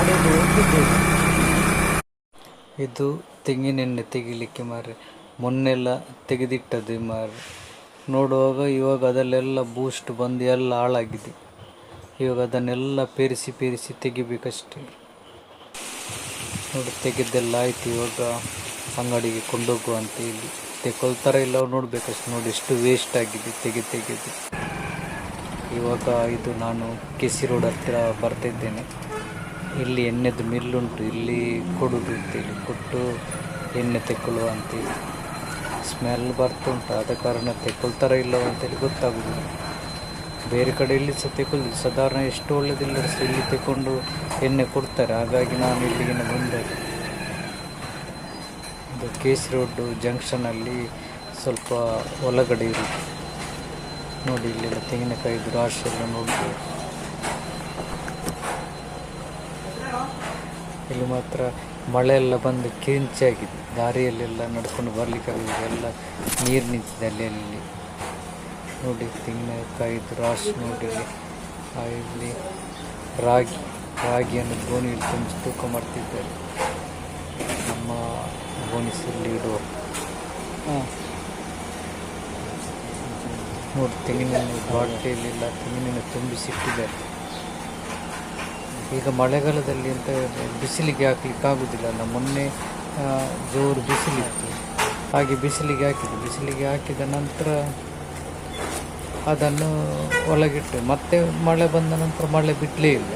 ಗಾಡಿಯಲ್ಲಿ ಹೋಗ್ತಿದ್ದೇವೆ. ಇದು ತೆಂಗಿನೆಣ್ಣೆ ತೆಗಿಲಿಕ್ಕೆ ಮಾರ್ರೆ, ಮೊನ್ನೆಲ್ಲ ತೆಗೆದಿಟ್ಟದ್ದು ಮಾರ್ರೆ. ನೋಡುವಾಗ ಇವಾಗ ಅದಲ್ಲೆಲ್ಲ ಬೂಸ್ಟ್ ಬಂದು ಎಲ್ಲ ಹಾಳಾಗಿದೆ. ಇವಾಗ ಅದನ್ನೆಲ್ಲ ಪೇರಿಸಿ ತೆಗಿಬೇಕಷ್ಟೆ. ನೋಡಿ ತೆಗೆದ್ದೆಲ್ಲ ಆಯಿತು. ಇವಾಗ ಅಂಗಡಿಗೆ ಕೊಂಡೋಗುವ ಅಂತ ಹೇಳಿ ತೆಗೊಳ್ತಾರ ಇಲ್ಲ ಅವ್ರು ನೋಡ್ಬೇಕಷ್ಟೆ. ನೋಡಿ ಎಷ್ಟು ವೇಸ್ಟ್ ಆಗಿದೆ ತೆಗೆದು. ಇವಾಗ ಇದು ನಾನು ಕೆಸಿ ರೋಡ್ ಹತ್ತಿರ ಬರ್ತಿದ್ದೇನೆ. ಇಲ್ಲಿ ಎಣ್ಣೆದು ಮಿಲ್ಲುಂಟು, ಇಲ್ಲಿ ಕೊಡೋದು ಅಂತೇಳಿ ಕೊಟ್ಟು ಎಣ್ಣೆ ತೆಕ್ಕೊಳ್ಳುವ ಅಂತೇಳಿ. ಸ್ಮೆಲ್ ಬರ್ತುಂಟು, ಆದ ಕಾರಣ ತೆಕ್ಕೊಳ್ತಾರ ಇಲ್ಲವ ಅಂತೇಳಿ ಗೊತ್ತಾಗೋದಿಲ್ಲ. ಬೇರೆ ಕಡೆಯಲ್ಲಿ ಸಹ ತೆಗೊಳ್ಳಿ, ಸಾಧಾರಣ ಎಷ್ಟು ಒಳ್ಳೆಯದಿಲ್ಲ ಸಹ ಇಲ್ಲಿ ತೆಕ್ಕೊಂಡು ಎಣ್ಣೆ ಕೊಡ್ತಾರೆ. ಹಾಗಾಗಿ ನಾನು ಇಲ್ಲಿಗಿನ ಬಂದೆ. ಇದು ಕೆಸಿ ರೋಡ್ ಜಂಕ್ಷನಲ್ಲಿ ಸ್ವಲ್ಪ ಒಳಗಡೆ ಇರುತ್ತೆ. ನೋಡಿ ಇಲ್ಲೆಲ್ಲ ತೆಂಗಿನಕಾಯಿದು ರಾಶಿ ಎಲ್ಲ ನೋಡ್ಬೋದು. ಇಲ್ಲಿ ಮಾತ್ರ ಮಳೆ ಎಲ್ಲ ಬಂದು ಕಿಂಚಾಗಿದೆ. ದಾರಿಯಲ್ಲೆಲ್ಲ ನಡ್ಕೊಂಡು ಬರಲಿಕ್ಕಾಗಿದೆ, ಎಲ್ಲ ನೀರು ನಿಂತಿದೆ ಅಲ್ಲಿ. ನೋಡಿ ತೆಂಗಿನಕಾಯಿದು ರಾಶಿ ನೋಡಿ. ಇಲ್ಲಿ ರಾಗಿಯನ್ನು ಗೋಣಿಯಲ್ಲಿ ತುಂಬಿಸಿ ತೂಕ ಮಾಡ್ತಿದ್ದಾರೆ ನಮ್ಮ ಗೋಣಿಸಲ್ಲಿ ಇಡುವ. ನೋಡಿ ತೆಂಗಿನೆಣ್ಣೆ ಬಾಟಲಿಯಲ್ಲೆಲ್ಲ ತೆಂಗಿನೆಣ್ಣೆ ತುಂಬಿಸಿಟ್ಟಿದ್ದಾರೆ. ಈಗ ಮಳೆಗಾಲದಲ್ಲಿ ಅಂತ ಬಿಸಿಲಿಗೆ ಹಾಕ್ಲಿಕ್ಕೆ ಆಗೋದಿಲ್ಲ. ಮೊನ್ನೆ ಜೋರು ಬಿಸಿಲಿತ್ತು, ಹಾಗೆ ಬಿಸಿಲಿಗೆ ಹಾಕಿದ ನಂತರ ಅದನ್ನು ಒಳಗಿಟ್ಟು ಮತ್ತೆ ಮಳೆ ಬಂದ ನಂತರ ಮಳೆ ಬಿಡಲೇ ಇಲ್ಲ.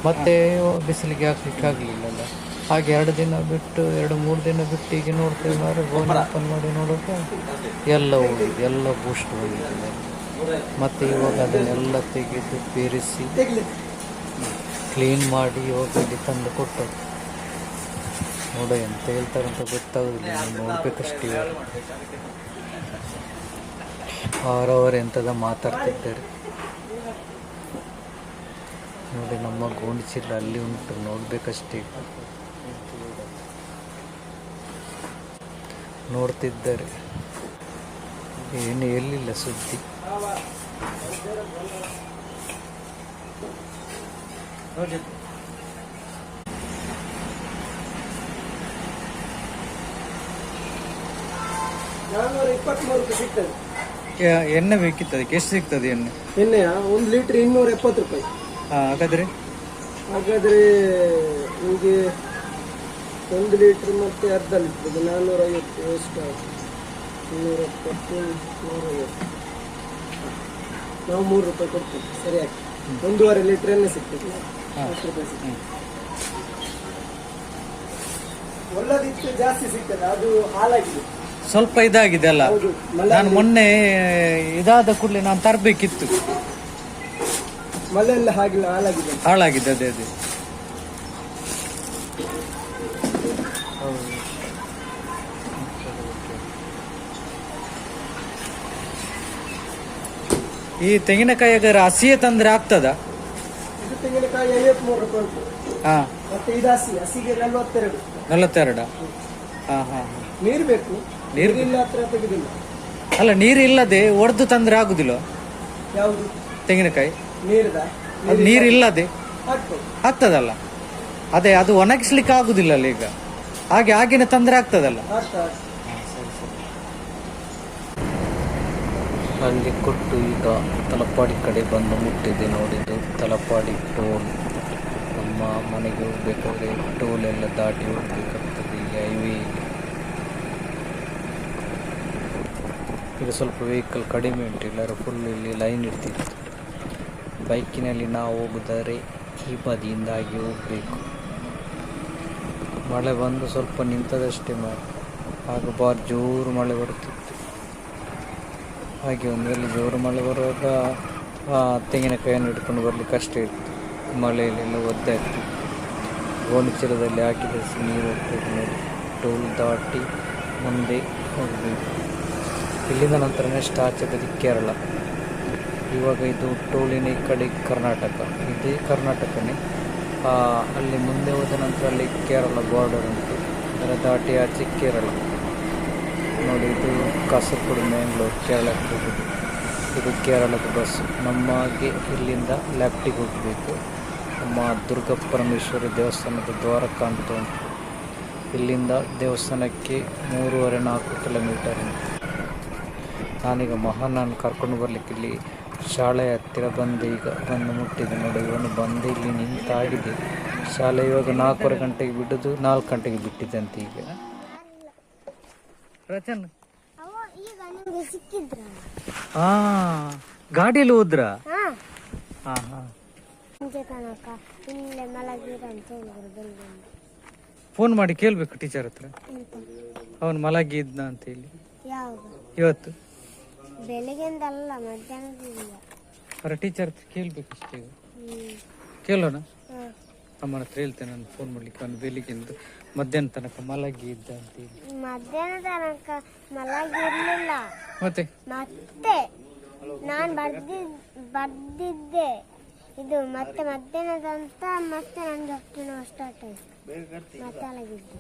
ಮತ್ತೆ ಬಿಸಿಲಿಗೆ ಹಾಕ್ಲಿಕ್ಕೆ ಆಗಲಿಲ್ಲಲ್ಲ. ಹಾಗೆ 2-3 ದಿನ ಬಿಟ್ಟು ಈಗ ನೋಡ್ತೇವೆ ಮಾರೆ, ಗೋಣಿ ಓಪನ್ ಮಾಡಿ ನೋಡೋಕೆ ಎಲ್ಲ ಹೋಗಿದೆ, ಎಲ್ಲ ಬೂಸ್ಟ್ ಹೋಗಿದೆ. ಮತ್ತು ಇವಾಗ ಅದನ್ನೆಲ್ಲ ತೆಗೆದು ಪೇರಿಸಿ ಕ್ಲೀನ್ ಮಾಡಿ ಇವಾಗ ಇಲ್ಲಿ ತಂದು ಕೊಟ್ಟರು. ನೋಡ ಎಂತ ಹೇಳ್ತಾರಂತ ಗೊತ್ತಾಗೋದಿಲ್ಲ, ನೋಡ್ಬೇಕಷ್ಟೇ. ಅವರವರು ಎಂಥದ ಮಾತಾಡ್ತಿದ್ದಾರೆ ನೋಡಿ. ನಮ್ಮ ಗೋಣಿಚೀಲ ಅಲ್ಲಿ ಉಂಟು, ನೋಡ್ಬೇಕಷ್ಟೇ. ನೋಡ್ತಿದ್ದಾರೆ, ಏನು ಎಲ್ಲಿಲ್ಲ ಸುದ್ದಿ. ಸಿಗ್ತದೆ. ಎಣ್ಣೆ ಬೇಕಿತ್ತು, ಅದಕ್ಕೆ ಎಷ್ಟು ಸಿಗ್ತದೆ ಎಣ್ಣೆ? ಎಣ್ಣೆಯ 1 ಲೀಟ್ರ್ 270 ರೂಪಾಯಿ. ಹಾಗಾದ್ರೆ ನಿಮಗೆ 1 ಲೀಟ್ರ್ ಮತ್ತೆ ಅರ್ಧ ಲೀಟ್ರ್ 450 ಎಷ್ಟು? 270, 150. ನಾವು 3 ರೂಪಾಯಿ ಕೊಡ್ತೀವಿ ಸರಿಯಾಗಿ. 1.5 ಲೀಟ್ರ್ ಎಣ್ಣೆ ಸಿಗ್ತದೆ. 10 ರೂಪಾಯಿ ಸಿಗ್ತದೆ. ಒಳ್ಳೆದಿತ್ತು, ಜಾಸ್ತಿ ಸಿಗ್ತದೆ. ಅದು ಹಾಳಾಗಿದೆ, ಸ್ವಲ್ಪ ಇದಾಗಿದೆ ಅಲ್ಲ. ನಾನು ಮೊನ್ನೆ ಇದಾದ ಕೂಡಲೇ ನಾನು ತರಬೇಕಿತ್ತು. ಮಳೆ ಎಲ್ಲ ಹಾಳಾಗಿದೆ. ಅದೇ ಈ ತೆಂಗಿನಕಾಯಿ ಹಸಿಯೇ ತಂದ್ರೆ ಆಗ್ತದಾ? ಇದು ತೆಂಗಿನಕಾಯಿ 53 ರೂಪಾಯಿ ಉಂಟು. ಮತ್ತೆ ಇದು ಹಸಿಗೆ 42. ನೀರು ಬೇಕು, ನೀರಿಲ್ಲ ಹತ್ರ ತೆಗೆದಿಲ್ಲ. ಅಲ್ಲ, ನೀರು ಇಲ್ಲದೆ ಒಡೆದು ತಂದ್ರೆ ಆಗುದಿಲ್ಲ. ಯಾವುದು ತೆಂಗಿನಕಾಯಿ? ನೀರು ಇಲ್ಲದೆ ಆಗ್ತದಲ್ಲ. ಅದೇ ಅದು ಒಣಗಿಸ್ಲಿಕ್ಕೆ ಆಗುದಿಲ್ಲ ಅಲ್ಲ ಈಗ, ಹಾಗೆನೆ ತಂದ್ರೆ ಆಗ್ತದಲ್ಲ. ಅಲ್ಲಿ ಕೊಟ್ಟು ಈಗ ತಲಪಾಡಿ ಕಡೆ ಬಂದು ಮುಟ್ಟಿದೆ. ನೋಡಿದ್ದು ತಲಪಾಡಿ ಟೋಲ್. ನಮ್ಮ ಮನೆಗೆ ಹೋಗ್ಬೇಕಾದ್ರೆ ಟೋಲ್ ಎಲ್ಲ ದಾಟಿ ಹೋಗ್ಬೇಕಾಗ್ತದೆ ಈ ಹೈವೇ. ಈಗ ಸ್ವಲ್ಪ ವೆಹಿಕಲ್ ಕಡಿಮೆ ಉಂಟು, ಎಲ್ಲರೂ ಫುಲ್ ಇಲ್ಲಿ ಲೈನ್ ಇಡ್ತಿತ್ತು. ಬೈಕಿನಲ್ಲಿ ನಾವು ಹೋಗಿದರೆ ಈ ಬದಿಯಿಂದಾಗಿ ಹೋಗಬೇಕು. ಮಳೆ ಬಂದು ಸ್ವಲ್ಪ ನಿಂತದಷ್ಟೇ ಆಗ ಬಾರಿ ಜೋರು ಮಳೆ ಬರುತ್ತಿತ್ತು. ಹಾಗೆ ಒಂದು ವೇಳೆ ಜೋರು ಮಳೆ ಬರುವಾಗ ತೆಂಗಿನಕಾಯಿಯನ್ನು ಹಿಡ್ಕೊಂಡು ಬರಲಿಕ್ಕೆ ಕಷ್ಟ ಇತ್ತು. ಮಳೆಯಲ್ಲೆಲ್ಲ ಒದ್ದಾಯಿತು. ಗೋಣಿಚೀಲದಲ್ಲಿ ಹಾಕಿದ ನೀರು ಹೋಗ್ಬೇಕು. ನೋಡಿ ಟೋಲ್ ದಾಟಿ ಮುಂದೆ ಹೋಗಬೇಕು. ಇಲ್ಲಿಂದ ನಂತರ ನೆಕ್ಸ್ಟ್ ಆಚೆ ಬದಿ ಕೇರಳ. ಇವಾಗ ಇದು ಟೋಲಿನ ಈ ಕಡೆ ಕರ್ನಾಟಕ, ಇದೇ ಕರ್ನಾಟಕನೇ. ಅಲ್ಲಿ ಮುಂದೆ ಹೋದ ನಂತರ ಅಲ್ಲಿ ಕೇರಳ ಬಾರ್ಡರ್ ಉಂಟು, ಅದರ ದಾಟಿ ಆಚೆ ಕೇರಳ. ನೋಡಿ ಇದು ಕಾಸರಗೋಡು ಮ್ಯಾಂಗ್ಳೂರು ಕೇರಳಕ್ಕೆ ಹೋಗೋದು. ಇದು ಕೇರಳದ ಬಸ್ಸು. ನಮಗೆ ಇಲ್ಲಿಂದ ಲೆಫ್ಟಿಗೆ ಹೋಗಬೇಕು. ನಮ್ಮ ದುರ್ಗಾ ಪರಮೇಶ್ವರಿ ದೇವಸ್ಥಾನದ ದ್ವಾರ ಕಾಣ್ತಾ ಉಂಟು. ಇಲ್ಲಿಂದ ದೇವಸ್ಥಾನಕ್ಕೆ 3.5-4 ಕಿಲೋಮೀಟರ್. ನಾನೀಗ ಮಹಾನನ್ನು ಕರ್ಕೊಂಡು ಬರಲಿಕ್ಕೆ ಇಲ್ಲಿ ಶಾಲೆಯ ಹತ್ತಿರ ಬಂದು ಬಂದು ಮುಟ್ಟಿದೆ ನೋಡಿ. ಇವನು ಬಂದು ಇಲ್ಲಿ ನಿಂತಾಗಿದೆ. ಶಾಲೆ ಇವಾಗ 4:15 ಗಂಟೆಗೆ ಬಿಡೋದು, 4 ಗಂಟೆಗೆ ಬಿಟ್ಟಿದೆ ಅಂತ. ಈಗ ರಚನ್ ಗಾಡಿಯಲ್ಲಿ ಹೋದ್ರ? ಫೋನ್ ಮಾಡಿ ಕೇಳ್ಬೇಕು ಟೀಚರ್ ಹತ್ರ, ಅವನು ಮಲಗಿದ್ನ ಅಂತ ಹೇಳಿ. ಇವತ್ತು ಬೆಳಗ್ಗೆಂದಲ್ಲ, ಮಧ್ಯಾಹ್ನದಿಂದ. ಅವರ ಟೀಚರ್ ಹತ್ರ ಕೇಳ್ಬೇಕು ಅಷ್ಟೇ. ಕೇಳೋಣ, ಅಮ್ಮನ ಹತ್ರ ಹೇಳ್ತೇನೆ ನಾನು ಫೋನ್ ಮಾಡ್ಲಿಕ್ಕೆ. ಅವನು ಬೆಳಿಗ್ಗೆಂದು ಮಧ್ಯಾಹ್ನ ತನಕ ಮಲಗಿದ್ದ ಅಂತ ಹೇಳಿ. ಮಧ್ಯಾಹ್ನ ತನಕ ಮಲಗಿರ್ಲಿಲ್ಲ. ಮತ್ತೆ ನಾನು ಬರ್ದಿದ್ದೆ ಇದು. ಮತ್ತೆ ಮಧ್ಯಾಹ್ನದಂತ ಮತ್ತೆ ನಂಗೆ ಹೊಟ್ಟೆ ನೋವು ಸ್ಟಾರ್ಟ್ ಆಯ್ತು. ಮತ್ತೆ ಮಲಗಿದ್ದೆ.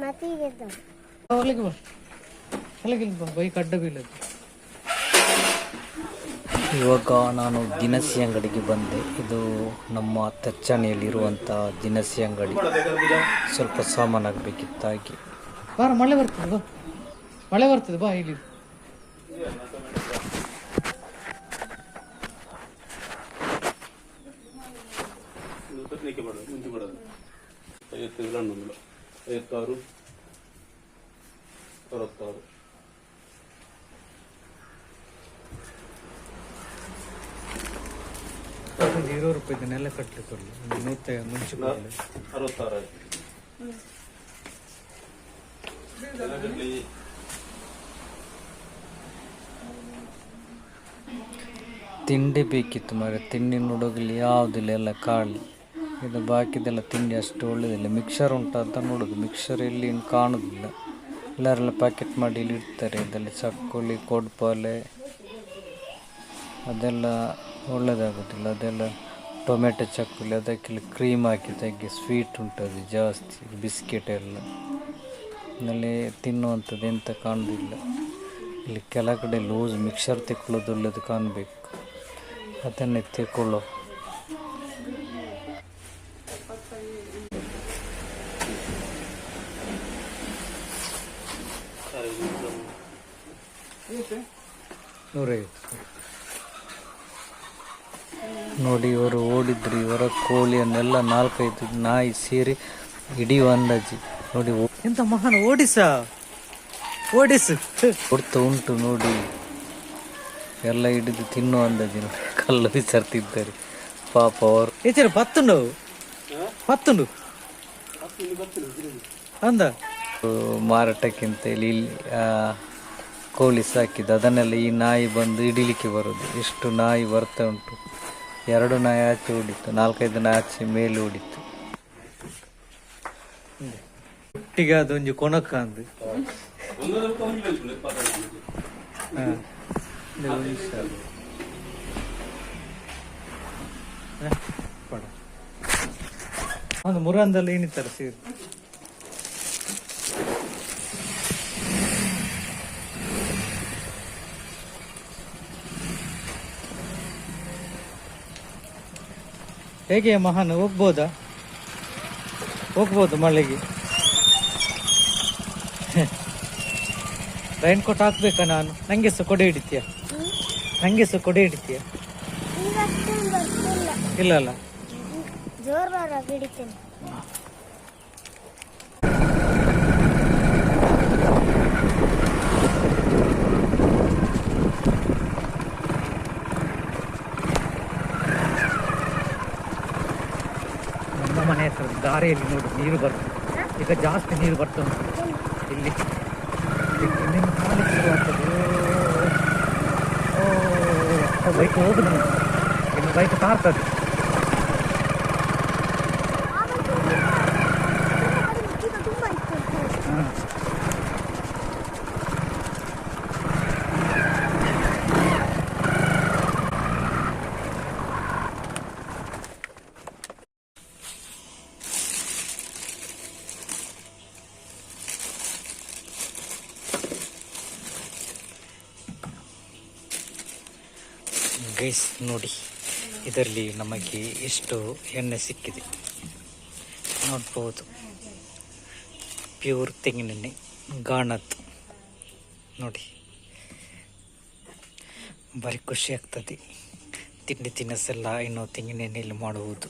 ಮತ್ತೆ ಈಗ ಎದ್ದ. ಬೈಕ್ ಅಡ್ಡ ಬೀಳದು. ಇವಾಗ ನಾನು ದಿನಸಿ ಅಂಗಡಿಗೆ ಬಂದೆ. ಇದು ನಮ್ಮ ತಚ್ಚಣಿಯಲ್ಲಿರುವಂಥ ದಿನಸಿ ಅಂಗಡಿ. ಸ್ವಲ್ಪ ಸಾಮಾನಾಗಬೇಕಿತ್ತಾಗಿ. ಮಳೆ ಬರ್ತದೆ ಬಾ, ಮಳೆ ಬರ್ತದೆ ಬಾ. ಇಲ್ಲಿ ₹20 ಇದನ್ನೆಲ್ಲ ಕಟ್ಟಲಿಕ್ಕೆ ಮುಂಚೆ ತಿಂಡಿ ಬೇಕಿತ್ತು ಮಾರೆ. ತಿಂಡಿ ನೋಡೋಗಲಿ ಯಾವುದಿಲ್ಲ, ಎಲ್ಲ ಖಾಲಿ. ಇದು ಬಾಕಿದೆಲ್ಲ ತಿಂಡಿ ಅಷ್ಟು ಒಳ್ಳೆಯದಿಲ್ಲ. ಮಿಕ್ಸರ್ ಉಂಟು ಅಂತ ನೋಡೋದು, ಮಿಕ್ಸರ್ ಇಲ್ಲಿ ಕಾಣೋದಿಲ್ಲ. ಎಲ್ಲರೆಲ್ಲ ಪ್ಯಾಕೆಟ್ ಮಾಡಿ ಇಲ್ಲಿ ಇಡ್ತಾರೆ. ಇದರಲ್ಲಿ ಚಕ್ಕುಲಿ, ಕೋಡ್ಪಾಲೆ ಅದೆಲ್ಲ ಒಳ್ಳೆಯದಾಗೋದಿಲ್ಲ. ಅದೆಲ್ಲ ಟೊಮೆಟೊ ಚಕ್ಕುಲಿ, ಅದಕ್ಕೆಲ್ಲ ಕ್ರೀಮ್ ಹಾಕಿ ತೆಗಿ. ಸ್ವೀಟ್ ಉಂಟದು ಜಾಸ್ತಿ, ಬಿಸ್ಕೆಟ್ ಎಲ್ಲ ಆಮೇಲೆ ತಿನ್ನುವಂಥದ್ದು ಎಂತ ಕಾಣೋದಿಲ್ಲ. ಇಲ್ಲಿ ಕೆಳಗಡೆ ಲೂಸ್ ಮಿಕ್ಸರ್ ತೆಕ್ಕೊಳ್ಳೋದು ಒಳ್ಳೆಯದು ಕಾಣಬೇಕು, ಅದನ್ನೇ ತೆಕ್ಕೊಳ್ಳೋ. ನೋಡಿ, ಇವರು ಓಡಿದ್ರು. ಇವರ ಕೋಳಿಯನ್ನೆಲ್ಲ 4-5 ನಾಯಿ ಸೇರಿ ಇಡೀ ಅಂದಾಜಿ ನೋಡಿ. ಎಂತ ಮಹಾನ್ ಓಡಿಸು ಕೊಡ್ತಾ ಉಂಟು ನೋಡಿ. ಎಲ್ಲ ಹಿಡಿದು ತಿನ್ನೋ ಅಂದಾಜಿ ನೋಡಿ. ಕಲ್ಲು ಬಿಸಾಡ್ತಿದ್ದಾರೆ ಪಾಪ ಅವರು. ಪತ್ತುಂಡು ಅಂದ ಮಾರಾಟಕ್ಕಿಂತ ಇಲ್ಲಿ ಕೋಳಿ ಸಾಕಿದ್ದು ಅದನ್ನೆಲ್ಲ ಈ ನಾಯಿ ಬಂದು ಹಿಡಿಲಿಕ್ಕೆ ಬರೋದು. ಎಷ್ಟು ನಾಯಿ ಬರ್ತಾ ಉಂಟು. 2 ನಾಯಿ ಆಚೆ ಹೊಡಿತು, 4-5 ನಾಯಿ ಆಚೆ ಮೇಲೆ ಹೊಡಿತು. ಒಟ್ಟಿಗೆ ಅದೊಂದು ಕೊನಕ ಅಂದು ಒಂದು ಮುರಾಂದಲ್ಲಿ ಏನಿತ್ತರ ಸೇರಿ. ಹೇಗೆ ಮಹಾನ್ ಹೋಗ್ಬೋದು ಮಳೆಗೆ? ರೈನ್ ಕೋಟ್ ಹಾಕ್ಬೇಕಾ ನಾನು? ನಂಗೆ ಸಹ ಕೊಡೆ ಹಿಡಿತೀಯ? ಇಲ್ಲ ಅಲ್ಲ, ಜೋರಾಗಿ ಹಿಡಿತೇನೆ. ನಮ್ಮ ಮನೆ ಹತ್ರ ದಾರಿಯಲ್ಲಿ ನೋಡಿ ನೀರು ಬರ್ತದೆ. ಈಗ ಜಾಸ್ತಿ ನೀರು ಬರ್ತದೆ ಇಲ್ಲಿ. ಬೈಕ್ ಹೋಗುದು, ಇನ್ನು ಬೈಕ್ ತಾರ್ತದೆ. ಗೈಸ್ ನೋಡಿ, ಇದರಲ್ಲಿ ನಮಗೆ ಎಷ್ಟು ಎಣ್ಣೆ ಸಿಕ್ಕಿದೆ ನೋಡ್ಬೋದು. ಪ್ಯೂರ್ ತೆಂಗಿನೆಣ್ಣೆ ಗಾಣದ್ದು ನೋಡಿ, ಭಾರಿ ಖುಷಿ ಆಗ್ತದೆ. ತಿಂಡಿ ತಿನಿಸೆಲ್ಲ ಇನ್ನು ತೆಂಗಿನೆಣ್ಣೆಯಲ್ಲಿ ಮಾಡುವುದು.